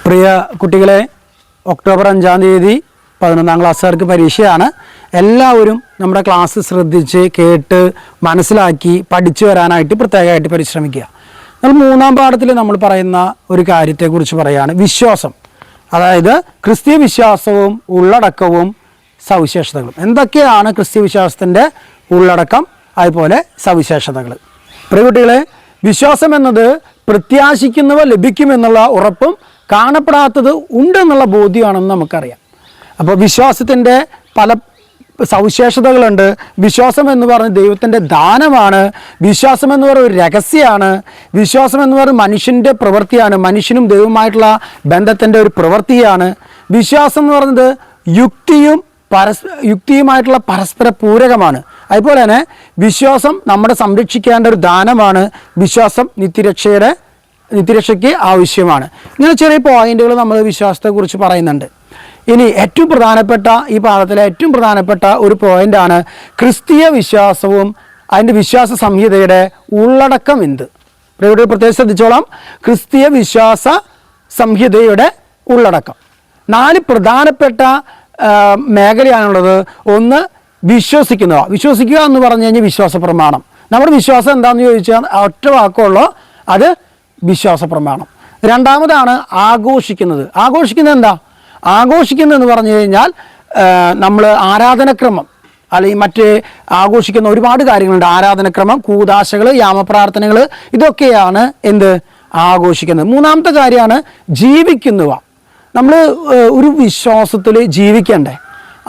പ്രിയ കുട്ടികളെ, ഒക്ടോബർ 5-ാം തീയതി 11ാം ക്ലാസ്സുകാർക്ക് പരീക്ഷയാണ്. എല്ലാവരും നമ്മുടെ ക്ലാസ് ശ്രദ്ധിച്ച് കേട്ട് മനസ്സിലാക്കി പഠിച്ചു വരാനായിട്ട് പ്രത്യേകമായിട്ട് പരിശ്രമിക്കുക. നമ്മൾ 3-ാം പാഠത്തിൽ നമ്മൾ പറയുന്ന ഒരു കാര്യത്തെക്കുറിച്ച് പറയുകയാണ്, വിശ്വാസം. അതായത് ക്രിസ്തീയ വിശ്വാസവും ഉള്ളടക്കവും സവിശേഷതകളും. എന്തൊക്കെയാണ് ക്രിസ്തീയ വിശ്വാസത്തിൻ്റെ ഉള്ളടക്കം, അതുപോലെ സവിശേഷതകൾ? പ്രിയ കുട്ടികളെ, വിശ്വാസം എന്നത് പ്രത്യാശിക്കുന്നവ ലഭിക്കുമെന്നുള്ള ഉറപ്പും കാണപ്പെടാത്തത് ഉണ്ടെന്നുള്ള ബോധ്യമാണെന്ന് നമുക്കറിയാം. അപ്പോൾ വിശ്വാസത്തിൻ്റെ പല സവിശേഷതകളുണ്ട്. വിശ്വാസം എന്ന് പറയുന്നത് ദൈവത്തിൻ്റെ ദാനമാണ്. വിശ്വാസം എന്ന് പറയുന്നത് ഒരു രഹസ്യമാണ്. വിശ്വാസം എന്ന് പറയുന്നത് മനുഷ്യൻ്റെ പ്രവൃത്തിയാണ്. മനുഷ്യനും ദൈവവുമായിട്ടുള്ള ബന്ധത്തിൻ്റെ ഒരു പ്രവൃത്തിയാണ്. വിശ്വാസം എന്ന് പറയുന്നത് യുക്തിയുമായിട്ടുള്ള പരസ്പര പൂരകമാണ്. അതുപോലെ തന്നെ വിശ്വാസം നമ്മുടെ സംരക്ഷിക്കേണ്ട ഒരു ദാനമാണ്. വിശ്വാസം നിത്യരക്ഷയ്ക്ക് ആവശ്യമാണ്. ഇങ്ങനെ ചെറിയ പോയിന്റുകൾ നമ്മൾ വിശ്വാസത്തെക്കുറിച്ച് പറയുന്നുണ്ട്. ഇനി ഏറ്റവും പ്രധാനപ്പെട്ട ഈ പാഠത്തിലെ ഏറ്റവും പ്രധാനപ്പെട്ട ഒരു പോയിന്റാണ് ക്രിസ്തീയ വിശ്വാസവും അതിൻ്റെ വിശ്വാസ സംഹിതയുടെ ഉള്ളടക്കം എന്ത്. പ്രത്യേകം ശ്രദ്ധിച്ചോളാം. ക്രിസ്തീയ വിശ്വാസ സംഹിതയുടെ ഉള്ളടക്കം 4 പ്രധാനപ്പെട്ട മേഖലയാണുള്ളത്. ഒന്ന്, വിശ്വസിക്കുക എന്ന് പറഞ്ഞു കഴിഞ്ഞാൽ വിശ്വാസ പ്രമാണം. നമ്മുടെ വിശ്വാസം എന്താണെന്ന് ചോദിച്ചാൽ ഒറ്റ വാക്കുള്ളൂ, അത് വിശ്വാസ പ്രമാണം. രണ്ടാമതാണ് ആഘോഷിക്കുന്നത്. എന്താ ആഘോഷിക്കുന്നതെന്ന് പറഞ്ഞു കഴിഞ്ഞാൽ നമ്മൾ ആരാധനക്രമം അല്ലെങ്കിൽ മറ്റ് ആഘോഷിക്കുന്ന ഒരുപാട് കാര്യങ്ങളുണ്ട്. ആരാധനക്രമം, കൂദാശകൾ, യാമപ്രാർത്ഥനകൾ, ഇതൊക്കെയാണ് എന്ത് ആഘോഷിക്കുന്നത്. മൂന്നാമത്തെ കാര്യമാണ് ജീവിക്കുന്നവ. നമ്മൾ ഒരു വിശ്വാസത്തിൽ ജീവിക്കണ്ടേ,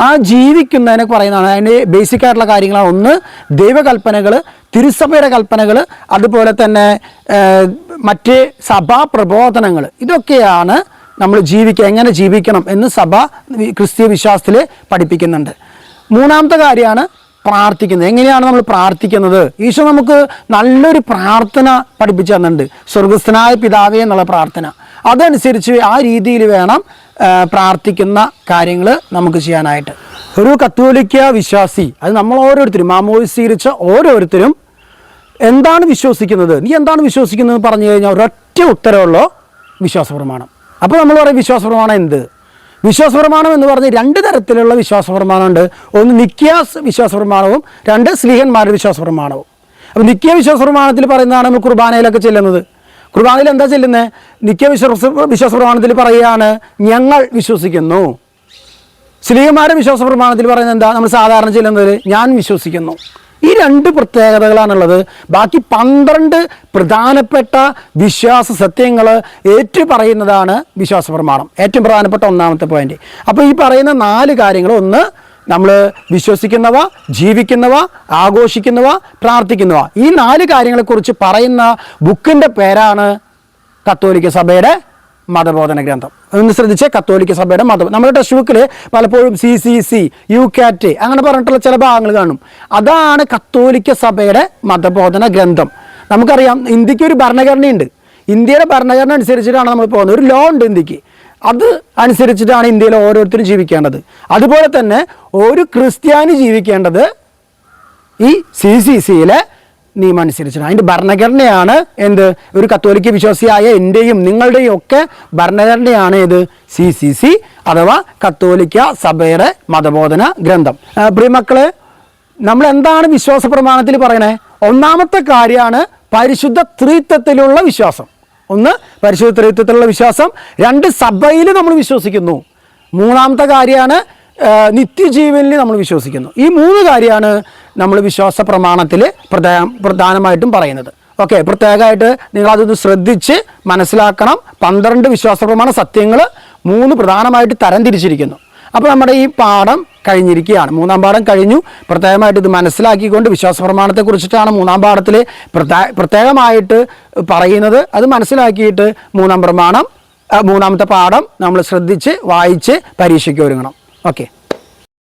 ആ ജീവിക്കുന്നതിനെ പറയുന്നതാണ്. അതിൻ്റെ ബേസിക് ആയിട്ടുള്ള കാര്യങ്ങളാണ്. ഒന്ന്, ദൈവകൽപ്പനകൾ, തിരുസഭയുടെ കൽപ്പനകൾ, അതുപോലെ തന്നെ മറ്റ് സഭാ പ്രബോധനങ്ങൾ. ഇതൊക്കെയാണ് നമ്മൾ എങ്ങനെ ജീവിക്കണം എന്ന് സഭ ക്രിസ്തീയ വിശ്വാസത്തിൽ പഠിപ്പിക്കുന്നുണ്ട്. മൂന്നാമത്തെ കാര്യമാണ് പ്രാർത്ഥിക്കുന്നത്. എങ്ങനെയാണ് നമ്മൾ പ്രാർത്ഥിക്കുന്നത്? ഈശോ നമുക്ക് നല്ലൊരു പ്രാർത്ഥന പഠിപ്പിച്ചു തന്നിട്ടുണ്ട്. സ്വർഗസ്ഥനായ പിതാവേ എന്നുള്ള പ്രാർത്ഥന. അതനുസരിച്ച് ആ രീതിയിൽ വേണം പ്രാർത്ഥിക്കുന്ന കാര്യങ്ങൾ നമുക്ക് ചെയ്യാനായിട്ട്. ഒരു കത്തോലിക്ക വിശ്വാസി, അത് നമ്മൾ ഓരോരുത്തരും, മാമോദിസ സ്വീകരിച്ച ഓരോരുത്തരും എന്താണ് വിശ്വസിക്കുന്നത്, നീ എന്താണ് വിശ്വസിക്കുന്നത് പറഞ്ഞു കഴിഞ്ഞാൽ ഒരൊറ്റ ഉത്തരവുള്ളൂ, വിശ്വാസ പ്രമാണം. അപ്പോൾ നമ്മൾ പറയും വിശ്വാസ പ്രമാണം എന്ത്? വിശ്വാസ പ്രമാണം എന്ന് പറഞ്ഞ് 2 തരത്തിലുള്ള വിശ്വാസ പ്രമാണമുണ്ട്. ഒന്ന് നിക്യാസ് വിശ്വാസ പ്രമാണവും, 2 സ്ലീഹന്മാരുടെ വിശ്വാസ പ്രമാണവും. അപ്പോൾ നിക്യ വിശ്വാസ പ്രമാണത്തിൽ പറയുന്നതാണ് നമ്മൾ കുർബാനയിലൊക്കെ ചെല്ലുന്നത്. കുർബാനയിൽ എന്താ ചെല്ലുന്നത്? നിക്യ വിശ്വാസ പ്രമാണത്തിൽ പറയുകയാണ് ഞങ്ങൾ വിശ്വസിക്കുന്നു. സ്ലീഹന്മാരുടെ വിശ്വാസ പ്രമാണത്തിൽ പറയുന്നത് എന്താ? നമ്മൾ സാധാരണ ചെല്ലുന്നത് ഞാൻ വിശ്വസിക്കുന്നു. ഈ 2 പ്രത്യേകതകളാണുള്ളത്. ബാക്കി 12 പ്രധാനപ്പെട്ട വിശ്വാസ സത്യങ്ങൾ ഏറ്റുപറയുന്നതാണ് വിശ്വാസ പ്രമാണം. ഏറ്റവും പ്രധാനപ്പെട്ട ഒന്നാമത്തെ പോയിന്റ്. അപ്പോൾ ഈ പറയുന്ന 4 കാര്യങ്ങൾ, ഒന്ന് നമ്മൾ വിശ്വസിക്കുന്നവ, ജീവിക്കുന്നവ, ആഘോഷിക്കുന്നവ, പ്രാർത്ഥിക്കുന്നവ. ഈ 4 കാര്യങ്ങളെക്കുറിച്ച് പറയുന്ന ബുക്കിൻ്റെ പേരാണ് കത്തോലിക്ക സഭയുടെ മതബോധന ഗ്രന്ഥം. ഒന്ന് ശ്രദ്ധിച്ച്, കത്തോലിക്ക സഭയുടെ നമ്മുടെ ടെക്സ്റ്റ് ബുക്കിൽ പലപ്പോഴും CCC, UCAT അങ്ങനെ പറഞ്ഞിട്ടുള്ള ചില ഭാഗങ്ങൾ കാണും. അതാണ് കത്തോലിക്ക സഭയുടെ മതബോധന ഗ്രന്ഥം. നമുക്കറിയാം ഇന്ത്യക്ക് ഒരു ഭരണഘടനയുണ്ട്. ഇന്ത്യയുടെ ഭരണഘടന അനുസരിച്ചിട്ടാണ് നമ്മൾ പോകുന്നത്. ഒരു ലോ ഉണ്ട് ഇന്ത്യക്ക്. അത് അനുസരിച്ചിട്ടാണ് ഇന്ത്യയിൽ ഓരോരുത്തരും ജീവിക്കേണ്ടത്. അതുപോലെ തന്നെ ഒരു ക്രിസ്ത്യാനി ജീവിക്കേണ്ടത് ഈ CCCയിലെ നിയമം അനുസരിച്ചാണ്. അതിൻ്റെ ഭരണഘടനയാണ് എന്ത്? ഒരു കത്തോലിക്ക വിശ്വാസിയായ എൻ്റെയും നിങ്ങളുടെയും ഒക്കെ ഭരണഘടനയാണ് ഇത് CCC അഥവാ കത്തോലിക്ക സഭയുടെ മതബോധന ഗ്രന്ഥം. പ്രിയമക്കളെ, നമ്മൾ എന്താണ് വിശ്വാസ പ്രമാണത്തിൽ പറയണേ? ഒന്നാമത്തെ കാര്യമാണ് പരിശുദ്ധ ത്രിത്വത്തിലുള്ള വിശ്വാസം. ഒന്ന്, പരിശുദ്ധ ത്രിത്വത്തിലുള്ള വിശ്വാസം. 2, സഭയിൽ നമ്മൾ വിശ്വസിക്കുന്നു. മൂന്നാമത്തെ കാര്യമാണ് നിത്യജീവനിൽ നമ്മൾ വിശ്വസിക്കുന്നു. ഈ 3 കാര്യമാണ് നമ്മൾ വിശ്വാസ പ്രമാണത്തിൽ പ്രധാനമായിട്ടും പറയുന്നത്. ഓക്കെ, പ്രത്യേകമായിട്ട് നിങ്ങളതൊന്ന് ശ്രദ്ധിച്ച് മനസ്സിലാക്കണം. 12 വിശ്വാസ പ്രമാണ സത്യങ്ങൾ 3 പ്രധാനമായിട്ട് തരംതിരിച്ചിരിക്കുന്നു. അപ്പോൾ നമ്മുടെ ഈ പാഠം കഴിഞ്ഞിരിക്കുകയാണ്. 3-ാം പാഠം കഴിഞ്ഞു. പ്രത്യേകമായിട്ട് ഇത് മനസ്സിലാക്കിക്കൊണ്ട് വിശ്വാസ പ്രമാണത്തെക്കുറിച്ചിട്ടാണ് 3-ാം പാഠത്തിൽ പ്രത്യേകമായിട്ട് പറയുന്നത്. അത് മനസ്സിലാക്കിയിട്ട് 3-ാമത്തെ പാഠം നമ്മൾ ശ്രദ്ധിച്ച് വായിച്ച് പരീക്ഷയ്ക്ക് ഒരുങ്ങണം. ഓക്കെ.